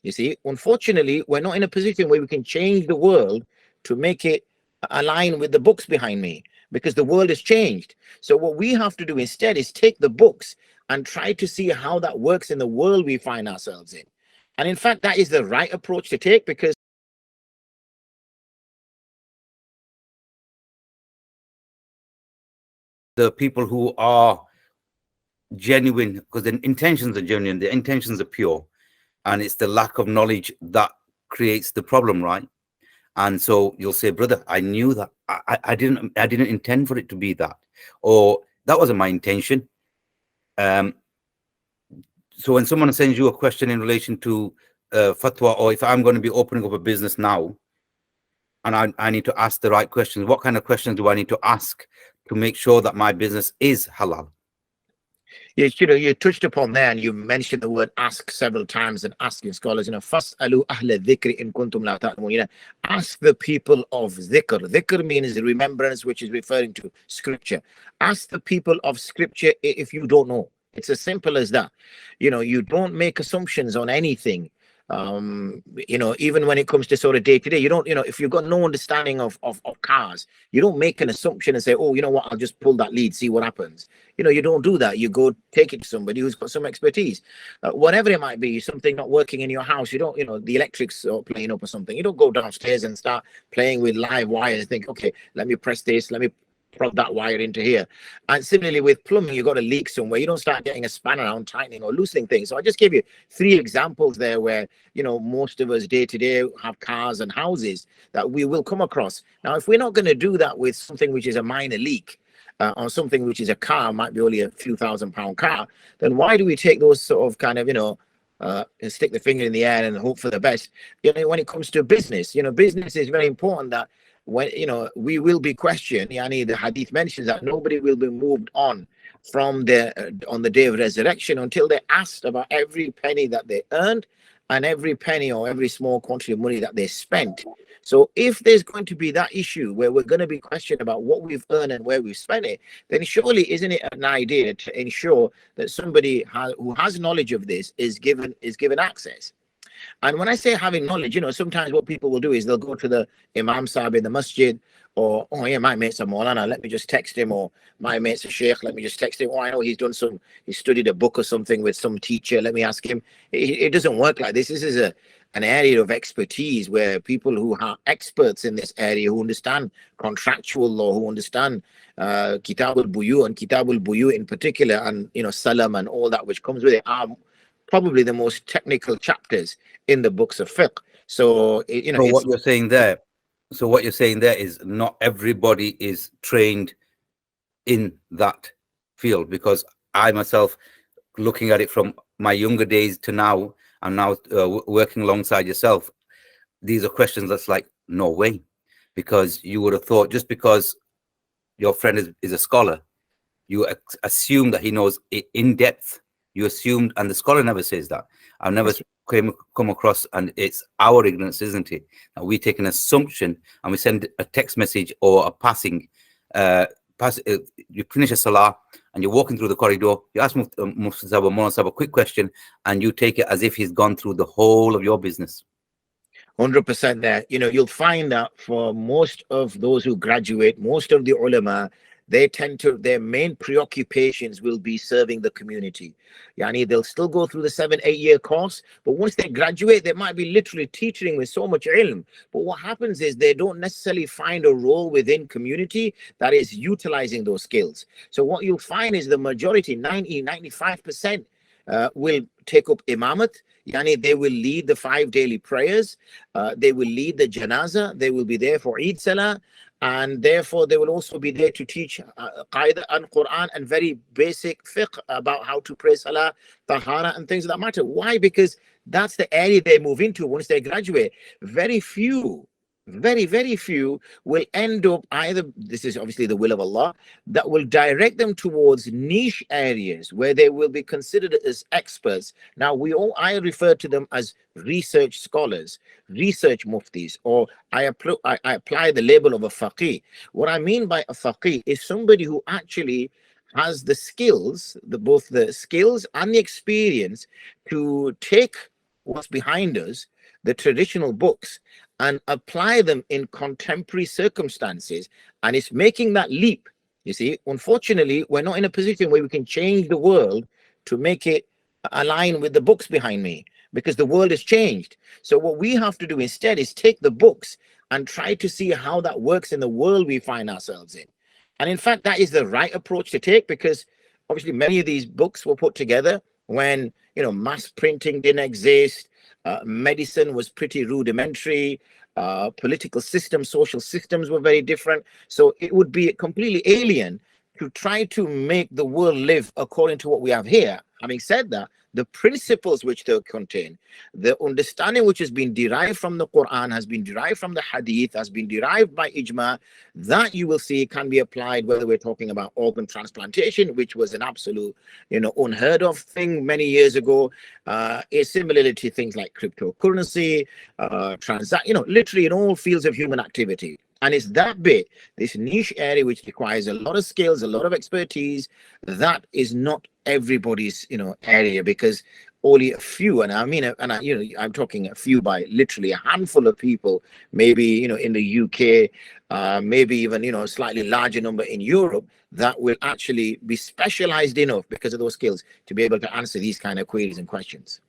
You see, unfortunately, we're not in a position where we can change the world to make it align with the books behind me, because the world has changed. So what we have to do instead is take the books and try to see how that works in the world we find ourselves in. And in fact, that is the right approach to take, because the people who are genuine, because the intentions are genuine, the intentions are pure, and it's the lack of knowledge that creates the problem, right? And so you'll say, brother, I knew that. I didn't intend for it to be that, or that wasn't my intention. So when someone sends you a question in relation to fatwa, or if I'm going to be opening up a business now, and I need to ask the right questions, what kind of questions do I need to ask to make sure that my business is halal? yes, you touched upon there, and you mentioned the word ask several times, and asking scholars, فَاسْأَلُوا أَهْلَ الذِّكْرِ إِن كُنْتُمْ لَا تَعْلَمُونَ. Ask the people of dhikr. Dhikr means remembrance, which is referring to scripture. Ask the people of scripture if you don't know. It's as simple as that. You don't make assumptions on anything. Even when it comes to sort of day to day, you don't, if you've got no understanding of cars, you don't make an assumption and say, oh, you know what, I'll just pull that lead, see what happens. You don't do that. You go take it to somebody who's got some expertise, whatever it might be. Something not working in your house, you don't, the electrics are playing up or something, you don't go downstairs and start playing with live wires and think, okay, let me press this, let me plug that wire into here. And similarly with plumbing, you got a leak somewhere, you don't start getting a spanner around tightening or loosening things. So I just gave you 3 examples there where most of us day to day have cars and houses that we will come across. Now if we're not going to do that with something which is a minor leak, or something which is a car, might be only a few £1,000 car, then why do we take those sort of kind of and stick the finger in the air and hope for the best? When it comes to business, business is very important that when we will be questioned. The hadith mentions that nobody will be moved on from on the day of resurrection until they're asked about every penny that they earned and every penny or every small quantity of money that they spent. So if there's going to be that issue where we're going to be questioned about what we've earned and where we've spent it, then surely isn't it an idea to ensure that somebody who has knowledge of this is given access? And when I say having knowledge, sometimes what people will do is they'll go to the Imam Sahib in the masjid, or, oh yeah, my mate's a Maulana, let me just text him, or my mate's a Sheikh, let me just text him. Oh, I know he studied a book or something with some teacher, let me ask him. It doesn't work like this. This is an area of expertise where people who are experts in this area, who understand contractual law, who understand Kitab al-Buyu and Kitab al-Buyu in particular, and Salam and all that which comes with it, are probably the most technical chapters in the books of fiqh. So what you're saying there is not everybody is trained in that field, because I myself, looking at it from my younger days to now, I'm now working alongside yourself, these are questions that's like, no way, because you would have thought just because your friend is a scholar, you assume that he knows it in depth. You assumed, and the scholar never says that. I've never come across, and it's our ignorance, isn't it? That we take an assumption and we send a text message or a passing. You finish a salah and you're walking through the corridor. You ask Mufti Sahib or Mawlana Sahib a quick question, and you take it as if he's gone through the whole of your business. 100% there. You'll find that for most of those who graduate, most of the ulama, their main preoccupations will be serving the community. They'll still go through the 7-8 year course, but once they graduate, they might be literally teaching with so much ilm. But what happens is they don't necessarily find a role within community that is utilizing those skills. So what you'll find is the majority, 95%, will take up imamat. They will lead the 5 daily prayers. They will lead the janazah. They will be there for Eid Salah. And therefore, they will also be there to teach Qaida and Quran and very basic fiqh about how to pray Salah, Tahara, and things of that matter. Why? Because that's the area they move into once they graduate. Very, very few will end up either, this is obviously the will of Allah, that will direct them towards niche areas where they will be considered as experts. Now, I refer to them as research scholars, research muftis, or I apply the label of a faqih. What I mean by a faqih is somebody who actually has the skills, both the skills and the experience to take what's behind us, the traditional books, and apply them in contemporary circumstances. And it's making that leap. You see, unfortunately, we're not in a position where we can change the world to make it align with the books behind me, because the world has changed. So what we have to do instead is take the books and try to see how that works in the world we find ourselves in. And in fact, that is the right approach to take, because obviously many of these books were put together when, you know, mass printing didn't exist, medicine was pretty rudimentary, political systems, social systems were very different. So it would be completely alien to try to make the world live according to what we have here. Having said that, the principles which they contain, the understanding which has been derived from the Quran, has been derived from the Hadith, has been derived by Ijma, that you will see can be applied whether we're talking about organ transplantation, which was an absolute, you know, unheard of thing many years ago. Similarly to things like cryptocurrency, you know, literally in all fields of human activity. And it's that bit, this niche area, which requires a lot of skills, a lot of expertise, that is not everybody's, you know, area, because only a few, and I mean, you know, I'm talking a few by literally a handful of people, maybe, you know, in the UK, maybe even, you know, a slightly larger number in Europe, that will actually be specialized enough because of those skills to be able to answer these kind of queries and questions.